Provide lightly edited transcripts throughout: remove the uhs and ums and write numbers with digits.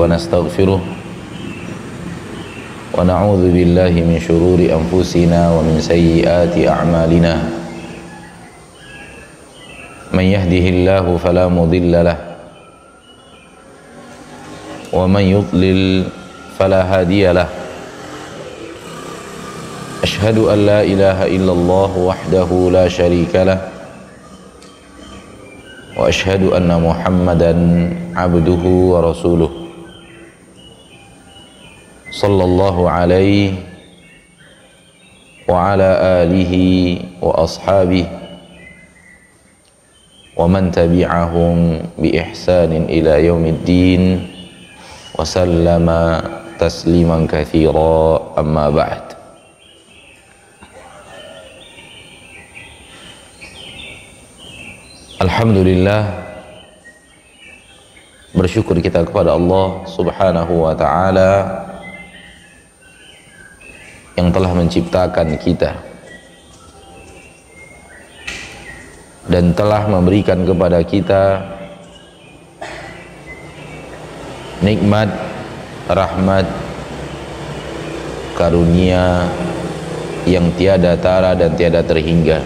ونستغفره ونعوذ بالله من شرور أنفسنا ومن سيئات أعمالنا من يهده الله فلا مضل له ومن يضلل فلا هادي له أشهد أن لا إله إلا الله وحده لا شريك له وأشهد أن محمدا عبده ورسوله صلى الله عليه وعلى آله وأصحابه ومن تبعهم بإحسان إلى يوم الدين وسلم تسليما كثيرا أما بعد. Alhamdulillah, bersyukur kita kepada Allah Subhanahu wa ta'ala yang telah menciptakan kita dan telah memberikan kepada kita nikmat, rahmat, karunia yang tiada tara dan tiada terhingga.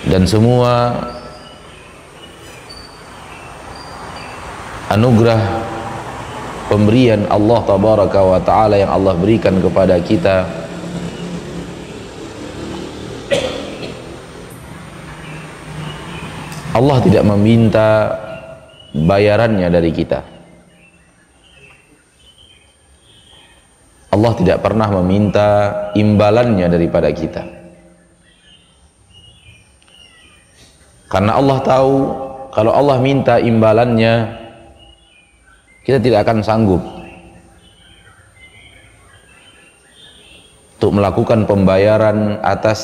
Dan semua anugerah pemberian Allah Tabaraka wa Ta'ala yang Allah berikan kepada kita Allah tidak meminta bayarannya dari kita. Allah tidak pernah meminta imbalannya daripada kita. Karena Allah tahu kalau Allah minta imbalannya, kita tidak akan sanggup untuk melakukan pembayaran atas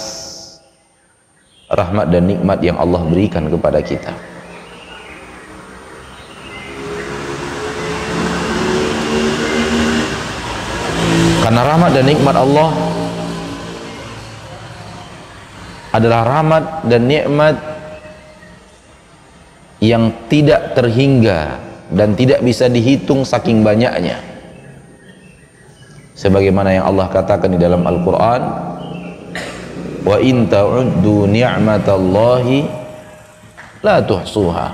rahmat dan nikmat yang Allah berikan kepada kita. Karena rahmat dan nikmat Allah adalah rahmat dan nikmat yang tidak terhingga dan tidak bisa dihitung saking banyaknya, sebagaimana yang Allah katakan di dalam Al-Quran, wa in ta'uddu ni'matallahi la tuhsuha.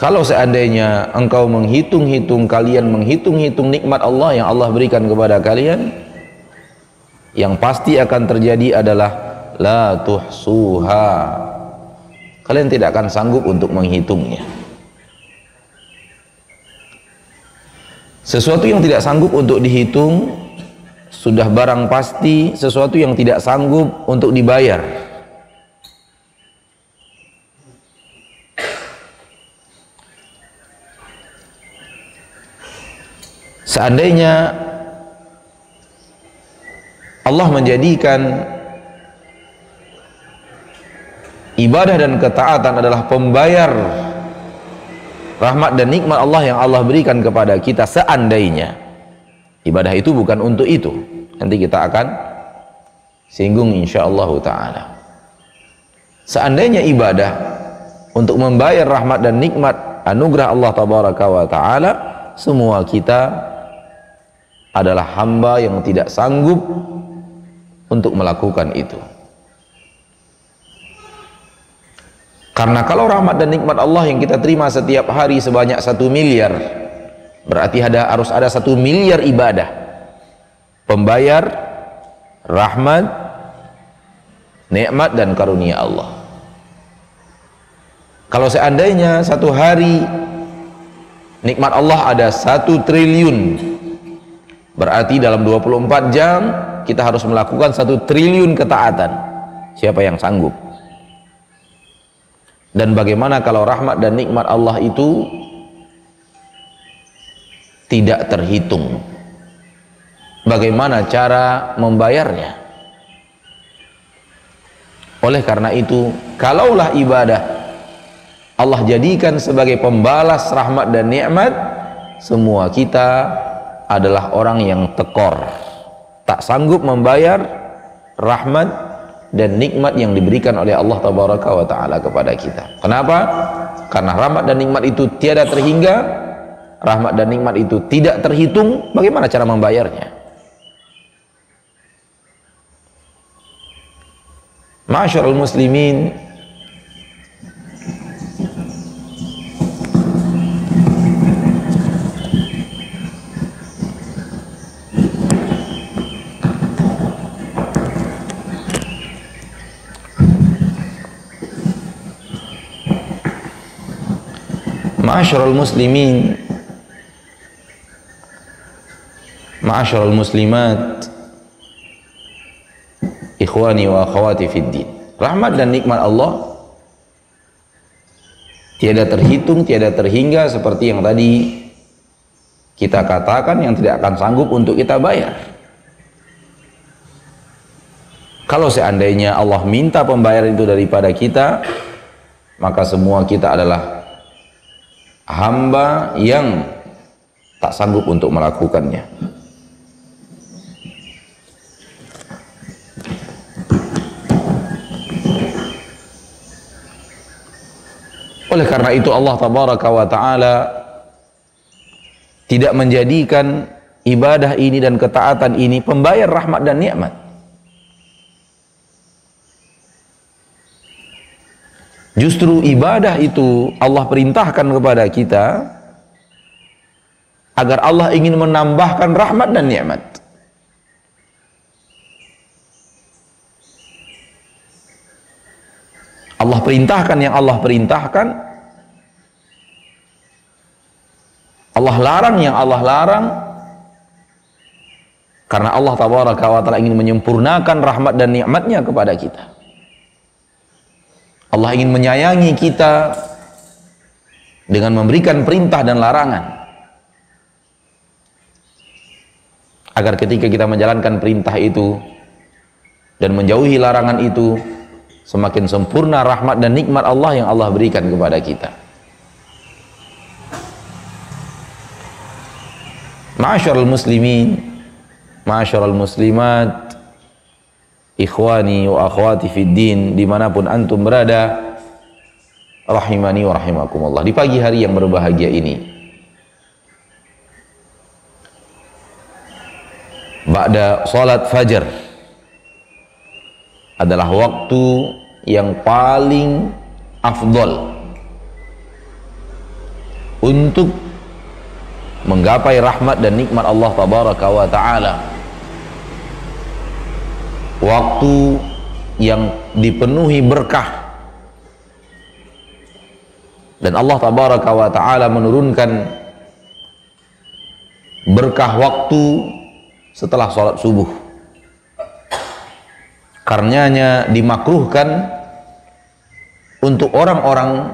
Kalau seandainya engkau kalian menghitung-hitung nikmat Allah yang Allah berikan kepada kalian, yang pasti akan terjadi adalah la tuhsuha, kalian tidak akan sanggup untuk menghitungnya. Sesuatu yang tidak sanggup untuk dihitung sudah barang pasti sesuatu yang tidak sanggup untuk dibayar. Seandainya Allah menjadikan ibadah dan ketaatan adalah pembayar rahmat dan nikmat Allah yang Allah berikan kepada kita, seandainya ibadah itu bukan untuk itu, nanti kita akan singgung insyaallah ta'ala. Seandainya ibadah untuk membayar rahmat dan nikmat anugerah Allah Tabaraka wa ta'ala, semua kita adalah hamba yang tidak sanggup untuk melakukan itu. Karena kalau rahmat dan nikmat Allah yang kita terima setiap hari sebanyak 1 miliar, berarti harus ada 1 miliar ibadah pembayar rahmat, nikmat dan karunia Allah. Kalau seandainya satu hari nikmat Allah ada 1 triliun, berarti dalam 24 jam kita harus melakukan 1 triliun ketaatan. Siapa yang sanggup? Dan bagaimana kalau rahmat dan nikmat Allah itu tidak terhitung? Bagaimana cara membayarnya? Oleh karena itu, kalaulah ibadah Allah jadikan sebagai pembalas rahmat dan nikmat, semua kita adalah orang yang tekor, tak sanggup membayar rahmat, dan nikmat yang diberikan oleh Allah Tabaraka wa Ta'ala kepada kita. Kenapa? Karena rahmat dan nikmat itu tiada terhingga, rahmat dan nikmat itu tidak terhitung. Bagaimana cara membayarnya? Ma'asyiral muslimin, Ma'asyiral muslimin, ma'asyiral muslimat, ikhwani wa akhwati fid din. Rahmat dan nikmat Allah tiada terhitung, tiada terhingga, seperti yang tadi kita katakan, yang tidak akan sanggup untuk kita bayar. Kalau seandainya Allah minta pembayaran itu daripada kita, maka semua kita adalah hamba yang tak sanggup untuk melakukannya. Oleh karena itu Allah Tabaraka wa Ta'ala tidak menjadikan ibadah ini dan ketaatan ini pembayar rahmat dan nikmat. Justru ibadah itu Allah perintahkan kepada kita agar Allah ingin menambahkan rahmat dan nikmat. Allah perintahkan yang Allah perintahkan, Allah larang yang Allah larang, karena Allah Tabaraka wa Ta'ala ingin menyempurnakan rahmat dan nikmatnya kepada kita. Allah ingin menyayangi kita dengan memberikan perintah dan larangan, agar ketika kita menjalankan perintah itu dan menjauhi larangan itu, semakin sempurna rahmat dan nikmat Allah yang Allah berikan kepada kita. Ma'asyiral muslimin, ma'asyiral muslimat, ikhwani wa akhwati fid din, dimanapun antum berada, rahimani wa rahimakumullah. Di pagi hari yang berbahagia ini, ba'da salat fajar adalah waktu yang paling afdol untuk menggapai rahmat dan nikmat Allah Tabaraka wa Ta'ala. Waktu yang dipenuhi berkah, dan Allah Tabaraka wa Ta'ala menurunkan berkah waktu setelah sholat subuh. Karenanya dimakruhkan untuk orang-orang,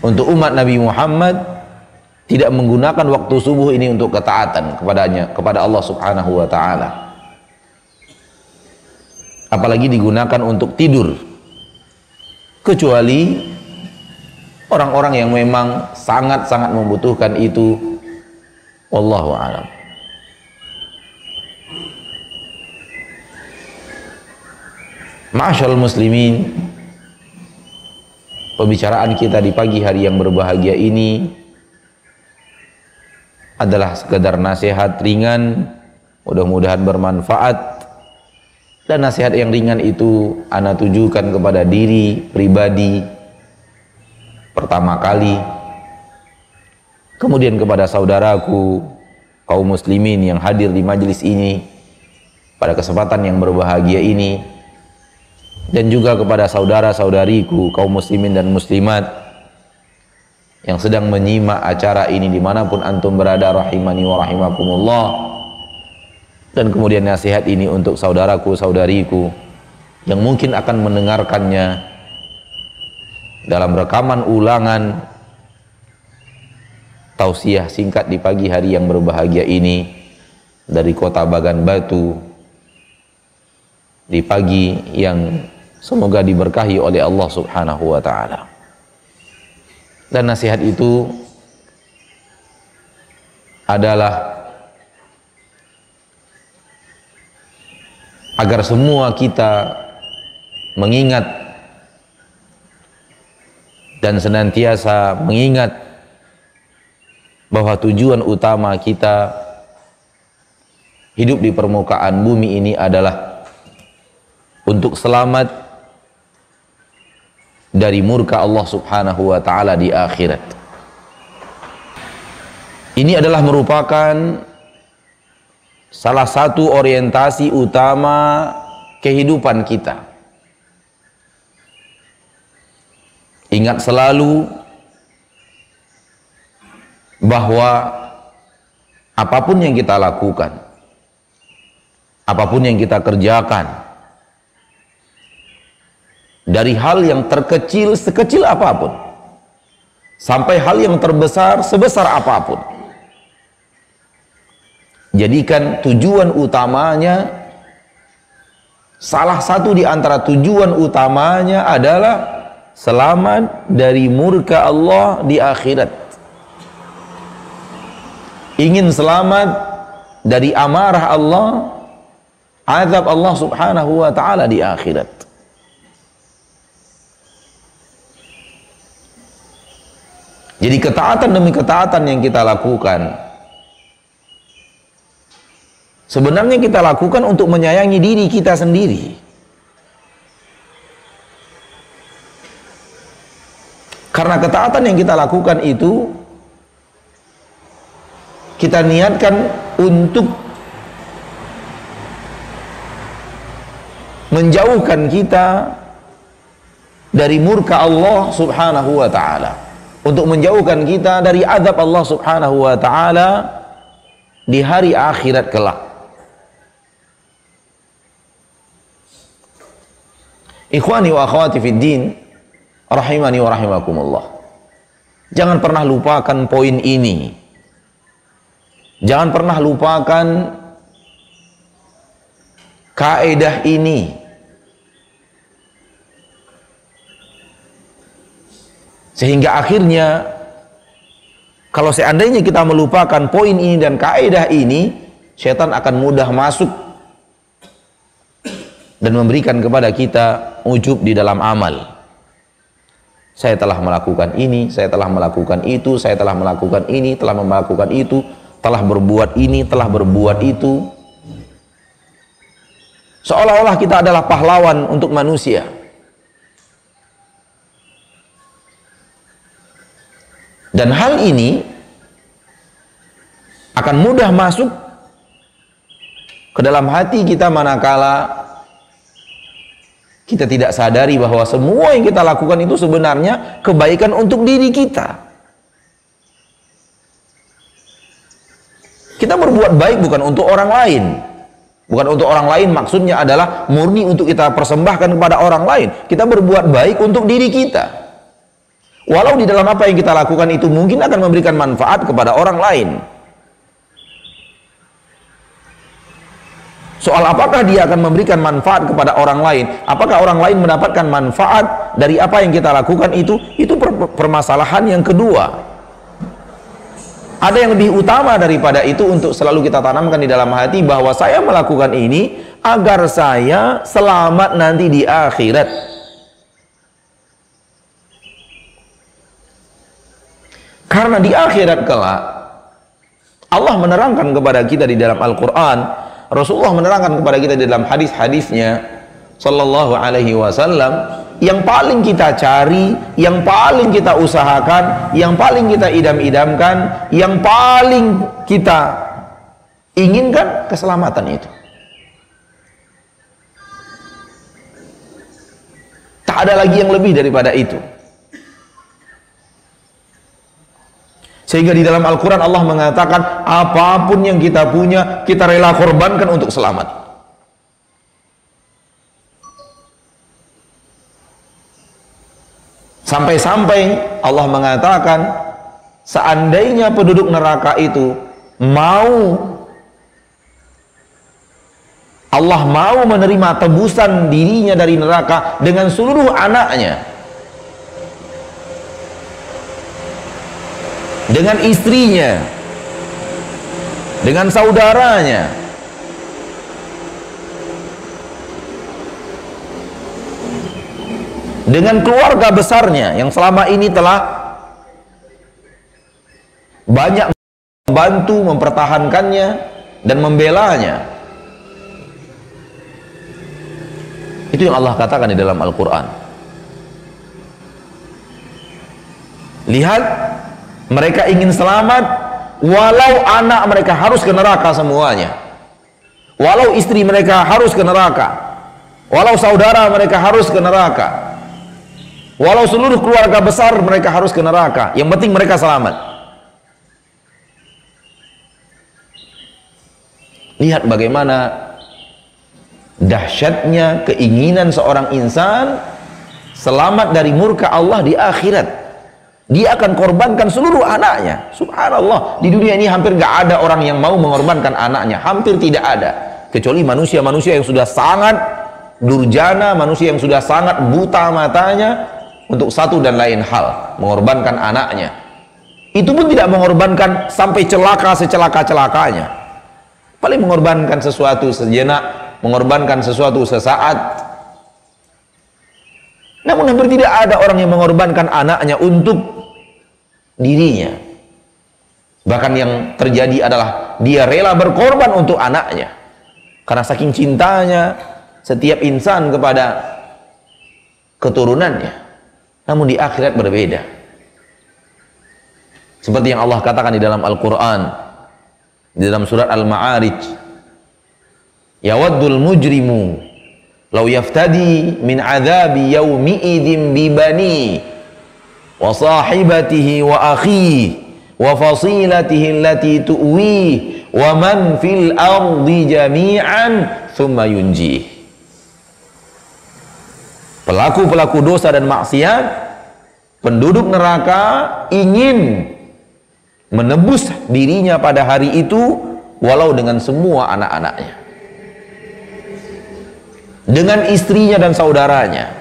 untuk umat Nabi Muhammad, tidak menggunakan waktu subuh ini untuk ketaatan kepadanya, kepada Allah Subhanahu wa Ta'ala, apalagi digunakan untuk tidur, kecuali orang-orang yang memang sangat-sangat membutuhkan itu. Wallahu a'lam. Ma'asyiral muslimin, pembicaraan kita di pagi hari yang berbahagia ini adalah sekedar nasihat ringan, mudah-mudahan bermanfaat. Dan nasihat yang ringan itu ana tujukan kepada diri pribadi pertama kali, kemudian kepada saudaraku kaum muslimin yang hadir di majelis ini pada kesempatan yang berbahagia ini, dan juga kepada saudara-saudariku kaum muslimin dan muslimat yang sedang menyimak acara ini dimanapun antum berada, rahimani wa rahimakumullah. Dan kemudian nasihat ini untuk saudaraku, saudariku yang mungkin akan mendengarkannya dalam rekaman ulangan tausiah singkat di pagi hari yang berbahagia ini dari kota Bagan Batu, di pagi yang semoga diberkahi oleh Allah Subhanahu wa Ta'ala. Dan nasihat itu adalah agar semua kita mengingat dan senantiasa mengingat bahwa tujuan utama kita hidup di permukaan bumi ini adalah untuk selamat dari murka Allah Subhanahu wa ta'ala di akhirat. Ini adalah merupakan salah satu orientasi utama kehidupan kita. Ingat selalu bahwa apapun yang kita lakukan, apapun yang kita kerjakan, dari hal yang terkecil sekecil apapun sampai hal yang terbesar sebesar apapun, jadikan tujuan utamanya, salah satu di antara tujuan utamanya adalah selamat dari murka Allah di akhirat. Ingin selamat dari amarah Allah, azab Allah Subhanahu wa ta'ala di akhirat. Jadi ketaatan demi ketaatan yang kita lakukan, sebenarnya kita lakukan untuk menyayangi diri kita sendiri. Karena ketaatan yang kita lakukan itu kita niatkan untuk menjauhkan kita dari murka Allah Subhanahu wa ta'ala, untuk menjauhkan kita dari azab Allah Subhanahu wa ta'ala di hari akhirat kelak. Ikhwani wa akhwati fid din, rahimani wa rahimakumullah. Jangan pernah lupakan poin ini. Jangan pernah lupakan kaidah ini. Sehingga akhirnya kalau seandainya kita melupakan poin ini dan kaidah ini, setan akan mudah masuk dan memberikan kepada kita ujub di dalam amal. Saya telah melakukan ini, saya telah melakukan itu, saya telah melakukan ini, telah melakukan itu, telah berbuat ini, telah berbuat itu. Seolah-olah kita adalah pahlawan untuk manusia. Dan hal ini akan mudah masuk ke dalam hati kita manakala kita tidak sadari bahwa semua yang kita lakukan itu sebenarnya kebaikan untuk diri kita. Kita berbuat baik bukan untuk orang lain. Bukan untuk orang lain maksudnya adalah murni untuk kita persembahkan kepada orang lain. Kita berbuat baik untuk diri kita. Walau di dalam apa yang kita lakukan itu mungkin akan memberikan manfaat kepada orang lain. Soal apakah dia akan memberikan manfaat kepada orang lain, apakah orang lain mendapatkan manfaat dari apa yang kita lakukan itu permasalahan yang kedua. Ada yang lebih utama daripada itu untuk selalu kita tanamkan di dalam hati bahwa saya melakukan ini agar saya selamat nanti di akhirat. Karena di akhirat kelak Allah menerangkan kepada kita di dalam Al-Quran, Rasulullah menerangkan kepada kita di dalam hadis-hadisnya Sallallahu Alaihi Wasallam, yang paling kita cari, yang paling kita usahakan, yang paling kita idam-idamkan, yang paling kita inginkan keselamatan itu. Tak ada lagi yang lebih daripada itu. Sehingga di dalam Al-Quran Allah mengatakan apapun yang kita punya kita rela korbankan untuk selamat. Sampai-sampai Allah mengatakan seandainya penduduk neraka itu Allah mau menerima tebusan dirinya dari neraka dengan seluruh anaknya, dengan istrinya, dengan saudaranya, dengan keluarga besarnya yang selama ini telah banyak membantu mempertahankannya dan membelanya. Itu yang Allah katakan di dalam Al-Quran. Lihat, mereka ingin selamat walau anak mereka harus ke neraka semuanya, walau istri mereka harus ke neraka, walau saudara mereka harus ke neraka, walau seluruh keluarga besar mereka harus ke neraka, yang penting mereka selamat. Lihat bagaimana dahsyatnya keinginan seorang insan selamat dari murka Allah di akhirat. Dia akan korbankan seluruh anaknya. Subhanallah, di dunia ini hampir gak ada orang yang mau mengorbankan anaknya. Hampir tidak ada, kecuali manusia-manusia yang sudah sangat durjana, manusia yang sudah sangat buta matanya untuk satu dan lain hal, mengorbankan anaknya. Itu pun tidak mengorbankan sampai celaka secelaka-celakanya, paling mengorbankan sesuatu sejenak, mengorbankan sesuatu sesaat. Namun hampir tidak ada orang yang mengorbankan anaknya untuk dirinya. Bahkan yang terjadi adalah dia rela berkorban untuk anaknya, karena saking cintanya setiap insan kepada keturunannya. Namun di akhirat berbeda. Seperti yang Allah katakan di dalam Al-Quran, di dalam surat Al-Ma'arij, yawaddul mujrimu law yaftadi min adzabi yaumi idzin bibani wa sahibatihi wa akhihi wa fasilatihi allati tu'wi wa man fil ardi jami'an thumma yunjih. Pelaku-pelaku dosa dan maksiat, penduduk neraka ingin menebus dirinya pada hari itu walau dengan semua anak-anaknya, dengan istrinya dan saudaranya,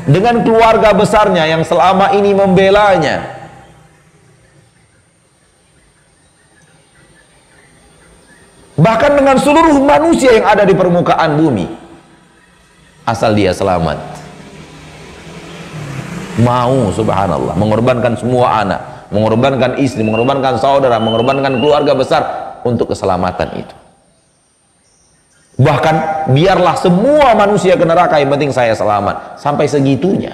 dengan keluarga besarnya yang selama ini membelanya. Bahkan dengan seluruh manusia yang ada di permukaan bumi, asal dia selamat. Mau, subhanallah, mengorbankan semua anak, mengorbankan istri, mengorbankan saudara, mengorbankan keluarga besar untuk keselamatan itu. Bahkan biarlah semua manusia ke neraka, yang penting saya selamat. Sampai segitunya.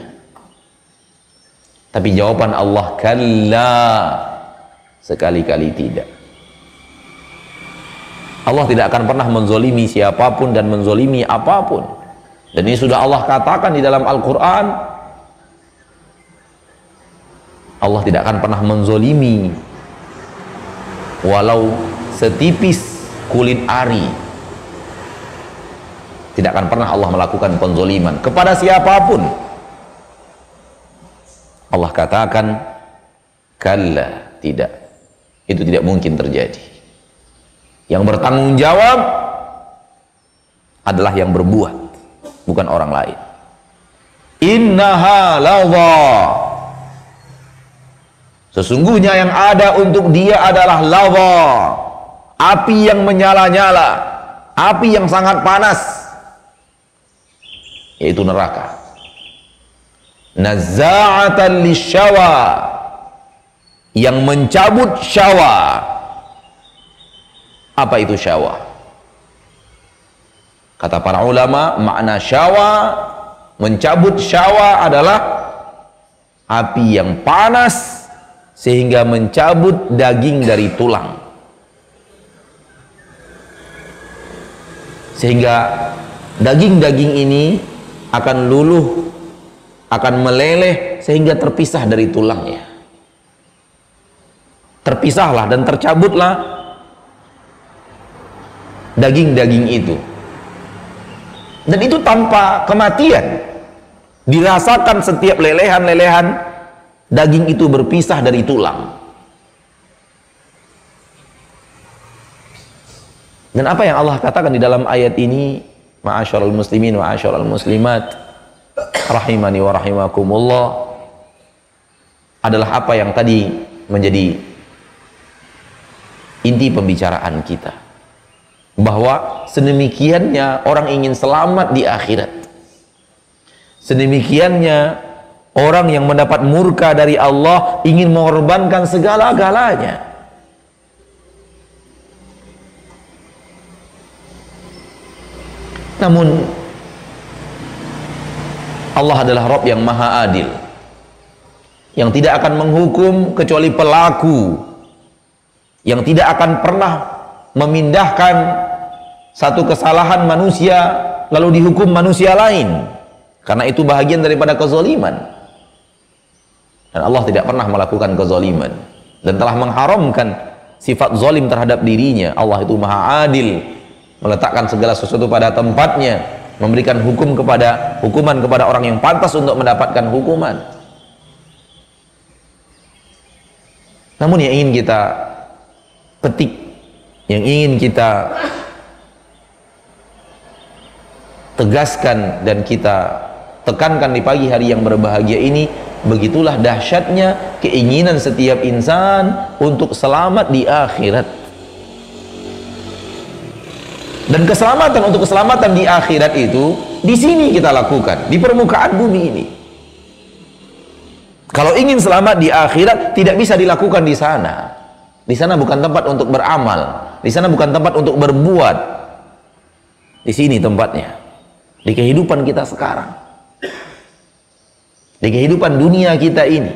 Tapi jawaban Allah, kalla, sekali-kali tidak. Allah tidak akan pernah menzolimi siapapun dan menzolimi apapun. Dan ini sudah Allah katakan di dalam Al-Quran. Allah tidak akan pernah menzolimi walau setipis kulit ari. Tidak akan pernah Allah melakukan penzoliman kepada siapapun. Allah katakan, kalla, tidak. Itu tidak mungkin terjadi. Yang bertanggung jawab adalah yang berbuat, bukan orang lain. Innaha lawa, sesungguhnya yang ada untuk dia adalah lawa, api yang menyala-nyala, api yang sangat panas, yaitu neraka. Nazza'atan lisyawa, yang mencabut syawa. Apa itu syawa? Kata para ulama, makna syawa, mencabut syawa adalah api yang panas sehingga mencabut daging dari tulang, sehingga daging-daging ini akan luluh, akan meleleh sehingga terpisah dari tulangnya. Terpisahlah dan tercabutlah daging-daging itu. Dan itu tanpa kematian. Dirasakan setiap lelehan-lelehan daging itu berpisah dari tulang. Dan apa yang Allah katakan di dalam ayat ini, ma'asyiral muslimin wa ma'asyiral muslimat, rahimani wa rahimakumullah, adalah apa yang tadi menjadi inti pembicaraan kita. Bahwa sedemikiannya orang ingin selamat di akhirat, Sedemikiannya orang yang mendapat murka dari Allah ingin mengorbankan segala-galanya. Namun Allah adalah Rabb yang maha adil, yang tidak akan menghukum kecuali pelaku, yang tidak akan pernah memindahkan satu kesalahan manusia lalu dihukum manusia lain, karena itu bahagian daripada kezaliman. Dan Allah tidak pernah melakukan kezaliman dan telah mengharamkan sifat zalim terhadap dirinya. Allah itu maha adil, meletakkan segala sesuatu pada tempatnya, memberikan hukuman kepada orang yang pantas untuk mendapatkan hukuman. Namun yang ingin kita petik, yang ingin kita tegaskan dan kita tekankan di pagi hari yang berbahagia ini, begitulah dahsyatnya keinginan setiap insan untuk selamat di akhirat. Dan keselamatan di akhirat itu di sini kita lakukan, di permukaan bumi ini. Kalau ingin selamat di akhirat tidak bisa dilakukan di sana. Di sana bukan tempat untuk beramal, di sana bukan tempat untuk berbuat. Di sini tempatnya, di kehidupan kita sekarang, di kehidupan dunia kita ini,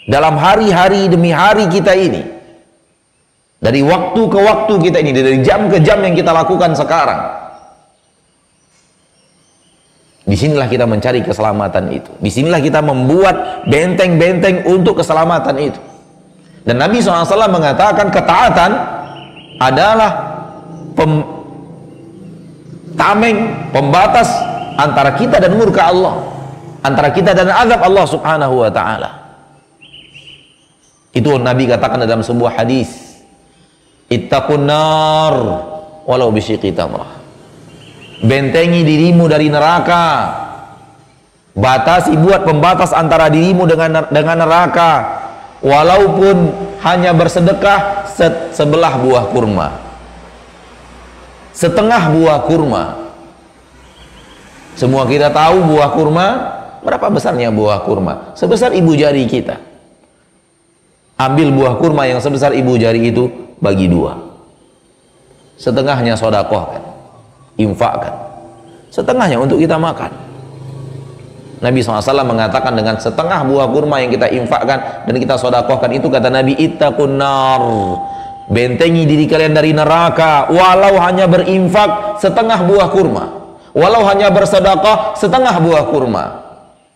dalam hari-hari demi hari kita ini, dari waktu ke waktu kita ini, dari jam ke jam yang kita lakukan sekarang. Disinilah kita mencari keselamatan itu. Disinilah kita membuat benteng-benteng untuk keselamatan itu. Dan Nabi SAW mengatakan ketaatan adalah tameng, pembatas antara kita dan murka Allah, antara kita dan azab Allah Subhanahu wa ta'ala. Itu Nabi katakan dalam sebuah hadis, ittaqun nar walau bisyiqqi tamrah. Bentengi dirimu dari neraka, batasi, buat pembatas antara dirimu dengan neraka, walaupun hanya bersedekah sebelah buah kurma, setengah buah kurma. Semua kita tahu buah kurma, berapa besarnya buah kurma? Sebesar ibu jari kita. Ambil buah kurma yang sebesar ibu jari itu, bagi dua, setengahnya sodakohkan, infakkan, setengahnya untuk kita makan. Nabi SAW mengatakan dengan setengah buah kurma yang kita infakkan dan kita sodakohkan itu, kata Nabi, ittaqun nar, bentengi diri kalian dari neraka, walau hanya berinfak setengah buah kurma, walau hanya bersedekah setengah buah kurma.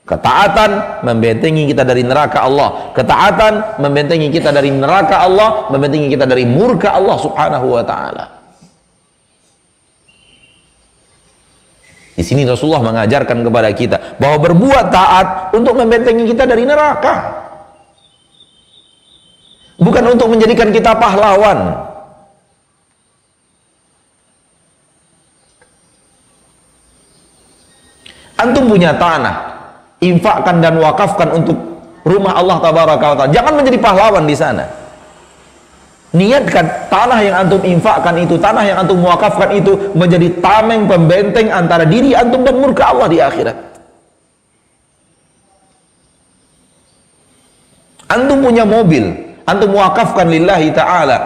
Ketaatan membentengi kita dari neraka Allah. Ketaatan membentengi kita dari neraka Allah, membentengi kita dari murka Allah Subhanahu wa ta'ala. Di sini Rasulullah mengajarkan kepada kita bahwa berbuat taat untuk membentengi kita dari neraka, bukan untuk menjadikan kita pahlawan. Antum punya tanah, infakkan dan wakafkan untuk rumah Allah Tabaraka wa Ta'ala. Jangan menjadi pahlawan di sana. Niatkan tanah yang antum infakkan itu, tanah yang antum wakafkan itu menjadi tameng pembenteng antara diri antum dan murka Allah di akhirat. Antum punya mobil, antum wakafkan lillahi ta'ala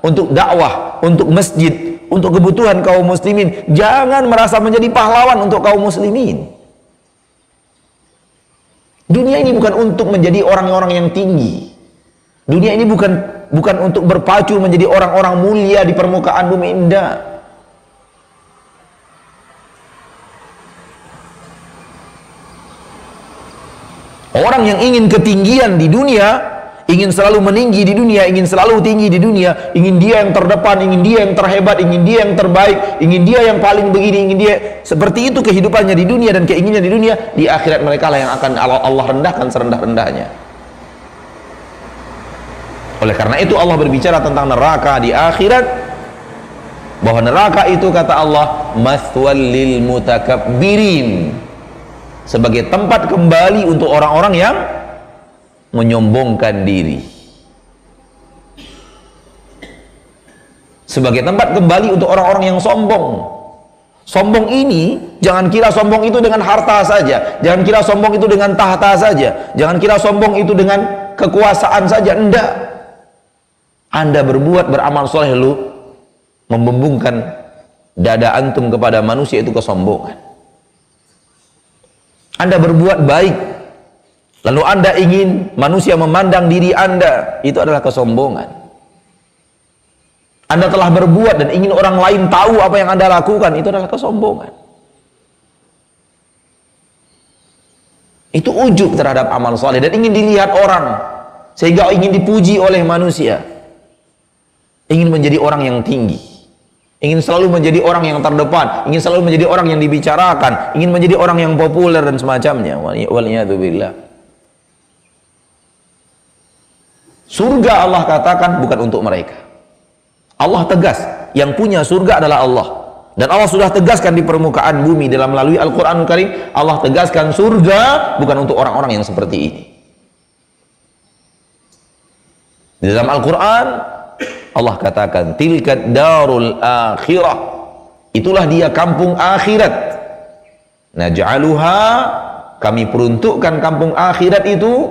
untuk dakwah, untuk masjid, untuk kebutuhan kaum muslimin. Jangan merasa menjadi pahlawan untuk kaum muslimin. Dunia ini bukan untuk menjadi orang-orang yang tinggi. Dunia ini bukan untuk berpacu menjadi orang-orang mulia di permukaan bumi. Indah. Orang yang ingin ketinggian di dunia, ingin selalu meninggi di dunia, ingin selalu tinggi di dunia, ingin dia yang terdepan, ingin dia yang terhebat, ingin dia yang terbaik, ingin dia yang paling begini, ingin dia seperti itu kehidupannya di dunia dan keinginannya di dunia, di akhirat mereka lah yang akan Allah rendahkan serendah-rendahnya. Oleh karena itu Allah berbicara tentang neraka di akhirat, bahwa neraka itu, kata Allah, maswal lil mutakabbirin, sebagai tempat kembali untuk orang-orang yang menyombongkan diri, sebagai tempat kembali untuk orang-orang yang sombong. Sombong ini, jangan kira sombong itu dengan harta saja, jangan kira sombong itu dengan tahta saja, jangan kira sombong itu dengan kekuasaan saja. Enggak. Anda berbuat, beramal soleh lalu membembungkan dada antum kepada manusia, itu kesombongan. Anda berbuat baik lalu Anda ingin manusia memandang diri Anda, itu adalah kesombongan. Anda telah berbuat dan ingin orang lain tahu apa yang Anda lakukan, itu adalah kesombongan. Itu ujub terhadap amal soleh dan ingin dilihat orang, sehingga ingin dipuji oleh manusia, ingin menjadi orang yang tinggi, ingin selalu menjadi orang yang terdepan, ingin selalu menjadi orang yang dibicarakan, ingin menjadi orang yang populer dan semacamnya. Waliyadzubillah. Surga Allah katakan bukan untuk mereka. Allah tegas, yang punya surga adalah Allah. Dan Allah sudah tegaskan di permukaan bumi dalam melalui Al-Quranul Karim. Allah tegaskan surga bukan untuk orang-orang yang seperti ini. Di dalam Al-Quran Allah katakan, tilka darul akhirah, itulah dia kampung akhirat. Naj'aluha, kami peruntukkan kampung akhirat itu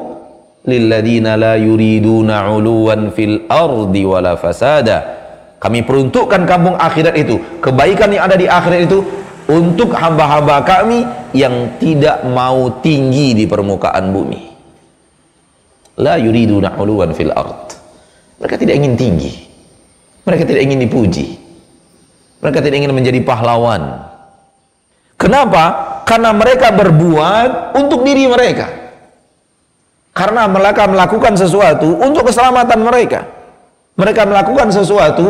lilladina la yuriduna 'uluwan fil ardi wala fasada. Kami peruntukkan kampung akhirat itu, kebaikan yang ada di akhirat itu untuk hamba-hamba kami yang tidak mau tinggi di permukaan bumi. La yuriduna 'uluwan fil ard. Mereka tidak ingin tinggi, mereka tidak ingin dipuji, mereka tidak ingin menjadi pahlawan. Kenapa? Karena mereka berbuat untuk diri mereka, karena mereka melakukan sesuatu untuk keselamatan mereka. Mereka melakukan sesuatu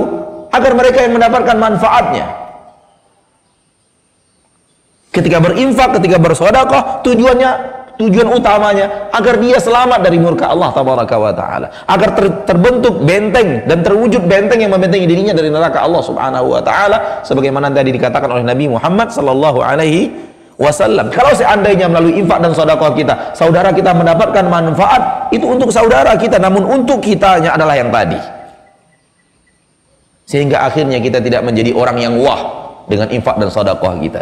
agar mereka yang mendapatkan manfaatnya. Ketika berinfak, ketika bersedekah, tujuan utamanya agar dia selamat dari murka Allah tabaraka wa taala, agar terbentuk benteng dan terwujud benteng yang membentengi dirinya dari neraka Allah subhanahu wa taala, sebagaimana tadi dikatakan oleh Nabi Muhammad sallallahu alaihi wasallam. Kalau seandainya melalui infak dan sedekah kita, saudara kita mendapatkan manfaat, itu untuk saudara kita, namun untuk kitanya adalah yang tadi. Sehingga akhirnya kita tidak menjadi orang yang wah dengan infak dan sedekah kita.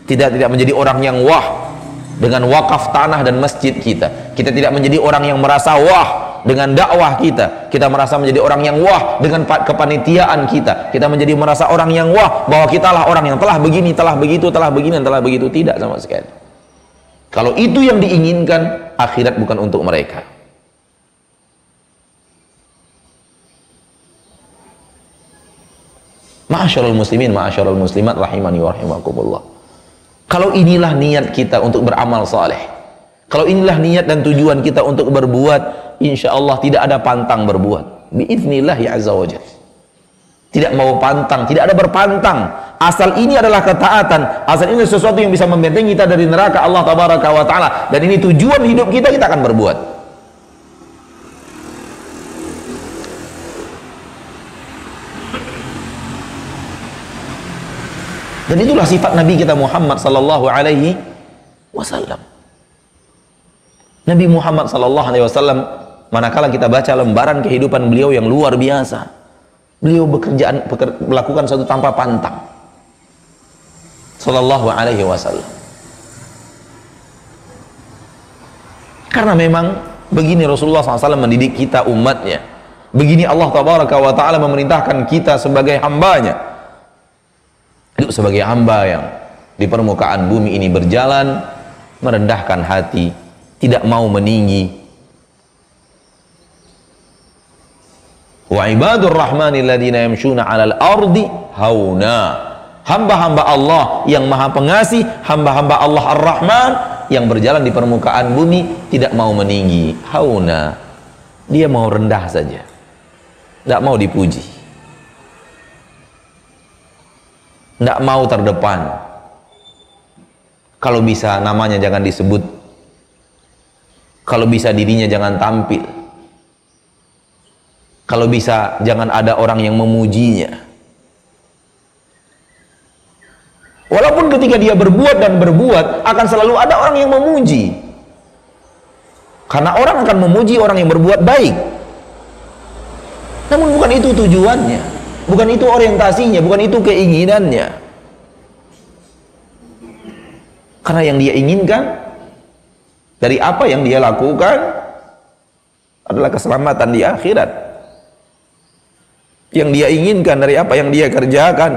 Tidak menjadi orang yang wah dengan wakaf tanah dan masjid kita. Kita tidak menjadi orang yang merasa wah dengan dakwah kita. Kita merasa menjadi orang yang wah dengan kepanitiaan kita. Kita menjadi merasa orang yang wah bahwa kita lah orang yang telah begini, telah begitu, telah begini, telah begitu. Tidak sama sekali. Kalau itu yang diinginkan, akhirat bukan untuk mereka. Ma'asyarul muslimin, ma'asyarul muslimat, rahimani wa rahimakumullah. Kalau inilah niat kita untuk beramal saleh, kalau inilah niat dan tujuan kita untuk berbuat, insya Allah tidak ada pantang berbuat. Biiznillah ya azza wa jalla. Tidak mau pantang, tidak ada berpantang. Asal ini adalah ketaatan, asal ini sesuatu yang bisa membentengi kita dari neraka Allah tabaraka wa ta'ala, dan ini tujuan hidup kita, kita akan berbuat. Dan itulah sifat Nabi kita Muhammad sallallahu alaihi wasallam. Nabi Muhammad sallallahu alaihi wasallam, manakala kita baca lembaran kehidupan beliau yang luar biasa, beliau melakukan sesuatu tanpa pantang. Sallallahu alaihi wasallam. Karena memang begini Rasulullah SAW mendidik kita umatnya. Begini Allah tabaraka wa ta'ala memerintahkan kita sebagai hambanya. Sebagai hamba yang di permukaan bumi ini berjalan, merendahkan hati, tidak mau meninggi. Wa ibadur rahmanil ladzina yamshuna 'alal ardi hauna. Hamba-hamba Allah yang Maha Pengasih, hamba-hamba Allah Ar-Rahman yang berjalan di permukaan bumi tidak mau meninggi, hauna. Dia mau rendah saja. Tidak mau dipuji. Tidak mau terdepan. Kalau bisa namanya jangan disebut. Kalau bisa dirinya jangan tampil. Kalau bisa jangan ada orang yang memujinya. Walaupun ketika dia berbuat dan berbuat, akan selalu ada orang yang memuji. Karena orang akan memuji orang yang berbuat baik. Namun bukan itu tujuannya. Bukan itu orientasinya, bukan itu keinginannya. Karena yang dia inginkan dari apa yang dia lakukan adalah keselamatan di akhirat. Yang dia inginkan dari apa yang dia kerjakan,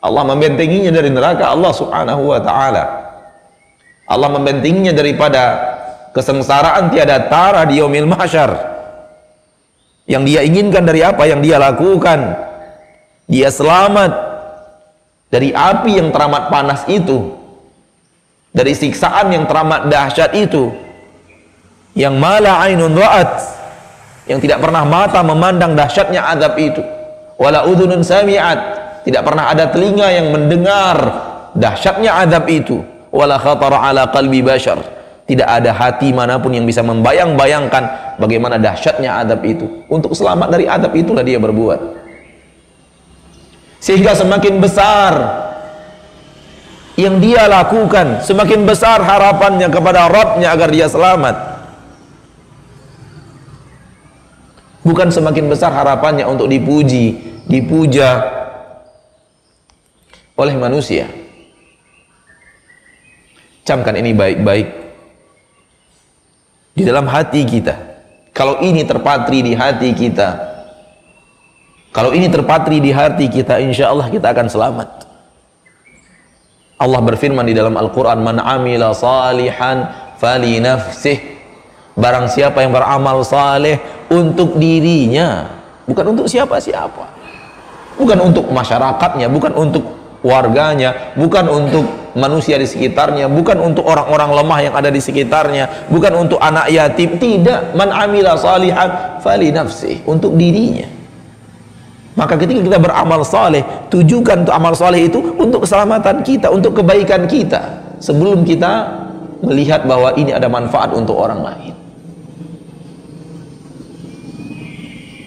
Allah membentenginya dari neraka Allah subhanahu wa ta'ala. Allah membentenginya daripada kesengsaraan tiada tara di yaumil mahsyar. Yang dia inginkan dari apa yang dia lakukan, dia selamat dari api yang teramat panas itu, dari siksaan yang teramat dahsyat itu, yang mala ainun ra'at, yang tidak pernah mata memandang dahsyatnya azab itu, wala udhunun sami'at, tidak pernah ada telinga yang mendengar dahsyatnya azab itu, wala khatara ala qalbi bashar, tidak ada hati manapun yang bisa membayang-bayangkan bagaimana dahsyatnya azab itu. Untuk selamat dari azab itulah dia berbuat. Sehingga semakin besar yang dia lakukan, semakin besar harapannya kepada Rabbnya agar dia selamat. Bukan semakin besar harapannya untuk dipuji, dipuja oleh manusia. Camkan ini baik-baik di dalam hati kita. Kalau ini terpatri di hati kita, kalau ini terpatri di hati kita, insya Allah kita akan selamat. Allah berfirman di dalam Al-Quran, man amila salihan fali nafsih, barang siapa yang beramal saleh untuk dirinya, bukan untuk siapa-siapa, bukan untuk masyarakatnya, bukan untuk warganya, bukan untuk manusia di sekitarnya, bukan untuk orang-orang lemah yang ada di sekitarnya, bukan untuk anak yatim, tidak. Man amila salihan fali nafsih, untuk dirinya. Maka ketika kita beramal saleh, tujukan untuk amal saleh itu untuk keselamatan kita, untuk kebaikan kita, sebelum kita melihat bahwa ini ada manfaat untuk orang lain.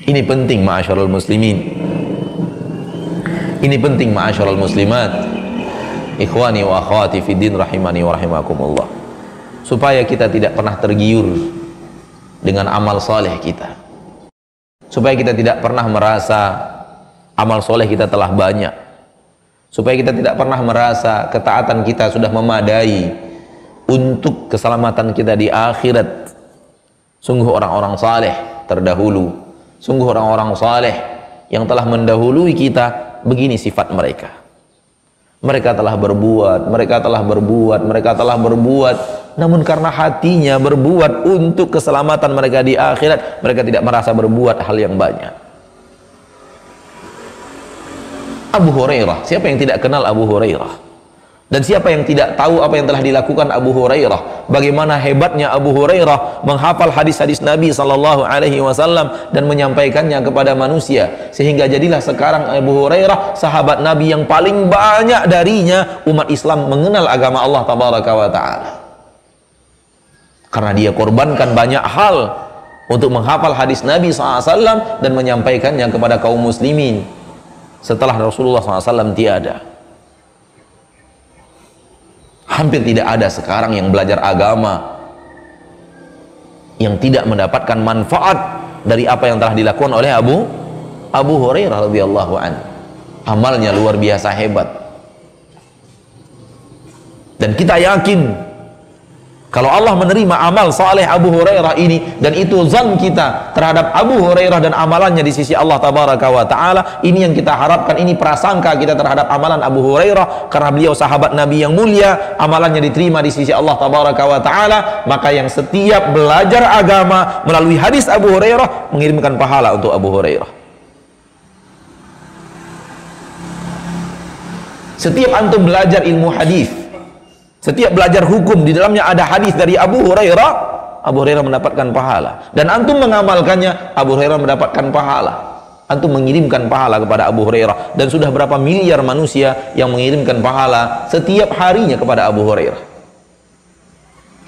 Ini penting ma'asyiral muslimin. Ini penting ma'asyiral muslimat. Ikhwani wa akhwati fid din rahimani wa rahimakumullah. Supaya kita tidak pernah tergiur dengan amal saleh kita. Supaya kita tidak pernah merasa amal soleh kita telah banyak, supaya kita tidak pernah merasa ketaatan kita sudah memadai untuk keselamatan kita di akhirat. Sungguh orang-orang saleh terdahulu, sungguh orang-orang saleh yang telah mendahului kita, begini sifat mereka. Mereka telah berbuat, mereka telah berbuat, mereka telah berbuat, namun karena hatinya berbuat untuk keselamatan mereka di akhirat, mereka tidak merasa berbuat hal yang banyak. Abu Hurairah, siapa yang tidak kenal Abu Hurairah? Dan siapa yang tidak tahu apa yang telah dilakukan Abu Hurairah? Bagaimana hebatnya Abu Hurairah menghafal hadis-hadis Nabi sallallahu alaihi wasallam dan menyampaikannya kepada manusia, sehingga jadilah sekarang Abu Hurairah sahabat Nabi yang paling banyak darinya umat Islam mengenal agama Allah tabaraka wa taala. Karena dia korbankan banyak hal untuk menghafal hadis Nabi sallallahu alaihi wasallam dan menyampaikannya kepada kaum muslimin setelah Rasulullah SAW tiada. Hampir tidak ada sekarang yang belajar agama yang tidak mendapatkan manfaat dari apa yang telah dilakukan oleh Abu Hurairah radhiyallahu anhu. Amalnya luar biasa hebat. Dan kita yakin kalau Allah menerima amal saleh Abu Hurairah ini, dan itu zan kita terhadap Abu Hurairah dan amalannya di sisi Allah tabaraka wa ta'ala, ini yang kita harapkan, ini prasangka kita terhadap amalan Abu Hurairah, karena beliau sahabat Nabi yang mulia, amalannya diterima di sisi Allah tabaraka wa ta'ala. Maka yang setiap belajar agama melalui hadis Abu Hurairah mengirimkan pahala untuk Abu Hurairah. Setiap antum belajar ilmu hadis, setiap belajar hukum, di dalamnya ada hadis dari Abu Hurairah, Abu Hurairah mendapatkan pahala. Dan antum mengamalkannya, Abu Hurairah mendapatkan pahala. Antum mengirimkan pahala kepada Abu Hurairah. Dan sudah berapa miliar manusia yang mengirimkan pahala setiap harinya kepada Abu Hurairah.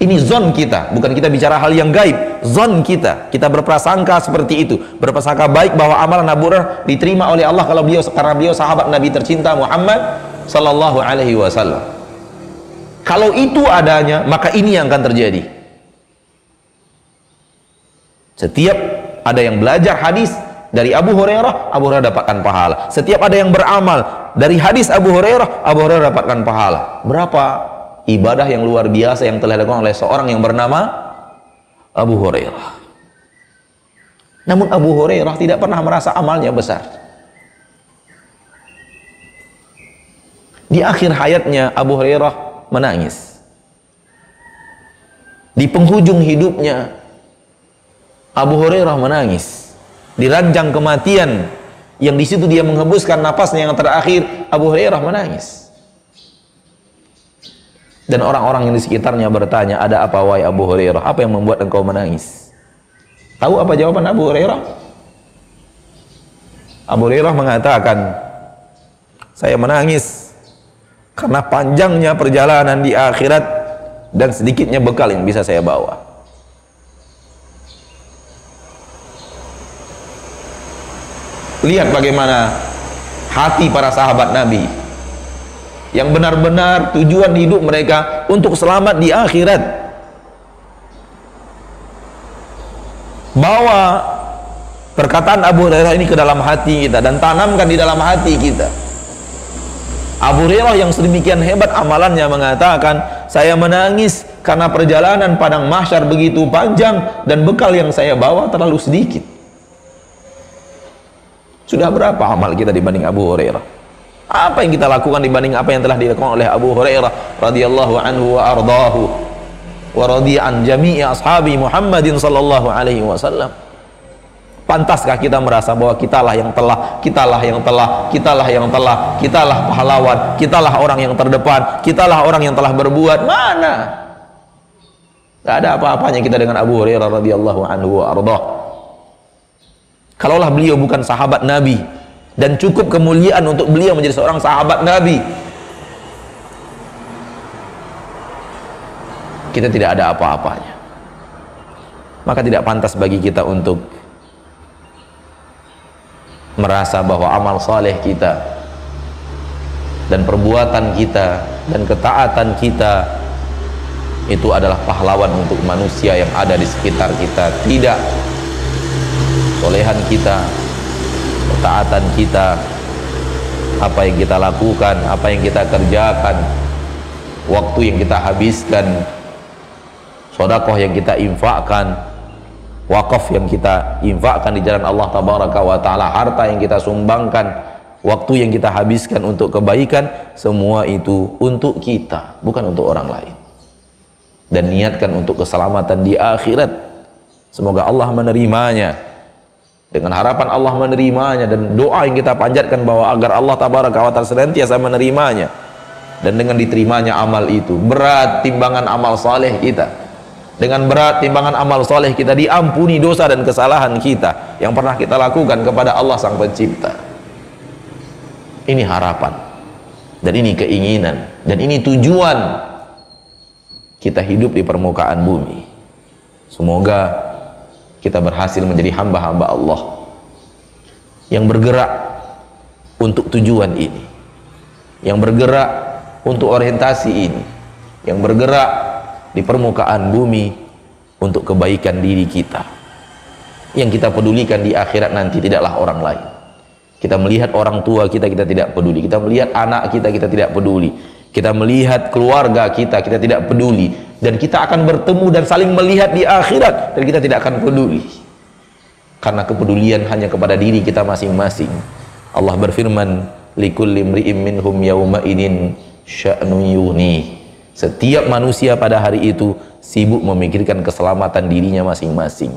Ini zon kita, bukan kita bicara hal yang gaib. Zon kita, kita berprasangka seperti itu, berprasangka baik bahwa amalan Abu Hurairah diterima oleh Allah kalau beliau, karena beliau sahabat Nabi tercinta Muhammad sallallahu alaihi wasallam. Kalau itu adanya, maka ini yang akan terjadi. Setiap ada yang belajar hadis, dari Abu Hurairah dapatkan pahala. Setiap ada yang beramal dari hadis Abu Hurairah dapatkan pahala. Berapa ibadah yang luar biasa yang telah dilakukan oleh seorang yang bernama Abu Hurairah. Namun Abu Hurairah tidak pernah merasa amalnya besar. Di akhir hayatnya Abu Hurairah menangis. Di penghujung hidupnya Abu Hurairah menangis. Di ranjang kematian yang di situ dia menghembuskan napasnya yang terakhir, Abu Hurairah menangis. Dan orang-orang yang di sekitarnya bertanya, ada apa wahai Abu Hurairah? Apa yang membuat engkau menangis? Tahu apa jawaban Abu Hurairah? Abu Hurairah mengatakan, saya menangis karena panjangnya perjalanan di akhirat dan sedikitnya bekal yang bisa saya bawa. Lihat bagaimana hati para sahabat Nabi yang benar-benar tujuan hidup mereka untuk selamat di akhirat. Bawa perkataan Abu Hurairah ini ke dalam hati kita dan tanamkan di dalam hati kita. Abu Hurairah yang sedemikian hebat amalannya mengatakan, saya menangis karena perjalanan padang mahsyar begitu panjang dan bekal yang saya bawa terlalu sedikit. Sudah berapa amal kita dibanding Abu Hurairah? Apa yang kita lakukan dibanding apa yang telah dilakukan oleh Abu Hurairah radhiyallahu anhu wa ardahu wa radiya an jami'i ashabi Muhammadin sallallahu alaihi wasallam? Pantaskah kita merasa bahwa kitalah yang telah, kitalah pahlawan, kitalah orang yang terdepan, kitalah orang yang telah berbuat? Mana? Tidak ada apa-apanya kita dengan Abu Hurairah radhiyallahu anhu wa ardahu. Kalaulah beliau bukan sahabat Nabi dan cukup kemuliaan untuk beliau menjadi seorang sahabat Nabi, kita tidak ada apa-apanya. Maka tidak pantas bagi kita untuk merasa bahwa amal saleh kita dan perbuatan kita dan ketaatan kita itu adalah pahlawan untuk manusia yang ada di sekitar kita. Tidak. Solehan kita, ketaatan kita, apa yang kita lakukan, apa yang kita kerjakan, waktu yang kita habiskan, sedekah yang kita infakkan, wakaf yang kita infakkan di jalan Allah tabaraka wa taala, harta yang kita sumbangkan, waktu yang kita habiskan untuk kebaikan, semua itu untuk kita, bukan untuk orang lain. Dan niatkan untuk keselamatan di akhirat. Semoga Allah menerimanya. Dengan harapan Allah menerimanya dan doa yang kita panjatkan bahwa agar Allah tabaraka wa ta'ala senantiasa menerimanya, dan dengan diterimanya amal itu berat timbangan amal saleh kita, dengan berat timbangan amal saleh kita diampuni dosa dan kesalahan kita yang pernah kita lakukan kepada Allah sang pencipta. Ini harapan dan ini keinginan dan ini tujuan kita hidup di permukaan bumi. Semoga kita berhasil menjadi hamba-hamba Allah yang bergerak untuk tujuan ini, yang bergerak untuk orientasi ini, yang bergerak di permukaan bumi untuk kebaikan diri kita. Yang kita pedulikan di akhirat nanti tidaklah orang lain. Kita melihat orang tua kita, kita tidak peduli. Kita melihat anak kita, kita tidak peduli. Kita melihat keluarga kita, kita tidak peduli. Dan kita akan bertemu dan saling melihat di akhirat, dan kita tidak akan peduli, karena kepedulian hanya kepada diri kita masing-masing. Allah berfirman, likulli imri'in minhum yawma idin sya'nun yughni. Setiap manusia pada hari itu sibuk memikirkan keselamatan dirinya masing-masing.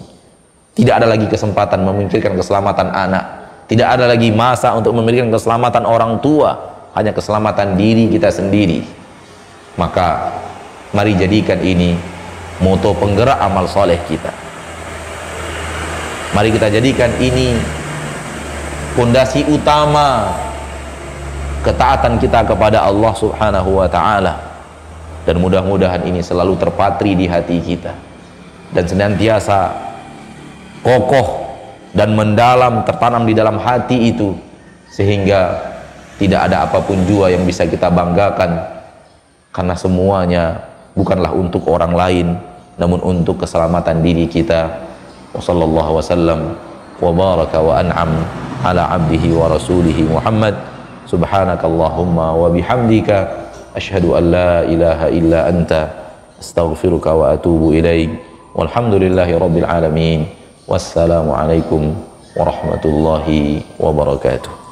Tidak ada lagi kesempatan memikirkan keselamatan anak, tidak ada lagi masa untuk memikirkan keselamatan orang tua, hanya keselamatan diri kita sendiri. Maka mari jadikan ini moto penggerak amal soleh kita. Mari kita jadikan ini pondasi utama ketaatan kita kepada Allah subhanahu wa ta'ala. Dan mudah-mudahan ini selalu terpatri di hati kita dan senantiasa kokoh dan mendalam, tertanam di dalam hati itu, sehingga tidak ada apapun jua yang bisa kita banggakan, karena semuanya bukanlah untuk orang lain, namun untuk keselamatan diri kita. Wassallallahu wasallam wa baraka wa an'am ala abdihi wa rasulihi Muhammad. Subhanakallahumma wa bihamdika asyhadu an la ilaha illa anta astaghfiruka wa atubu ilaik. Walhamdulillahi rabbil alamin. Wassalamu alaikum warahmatullahi wabarakatuh.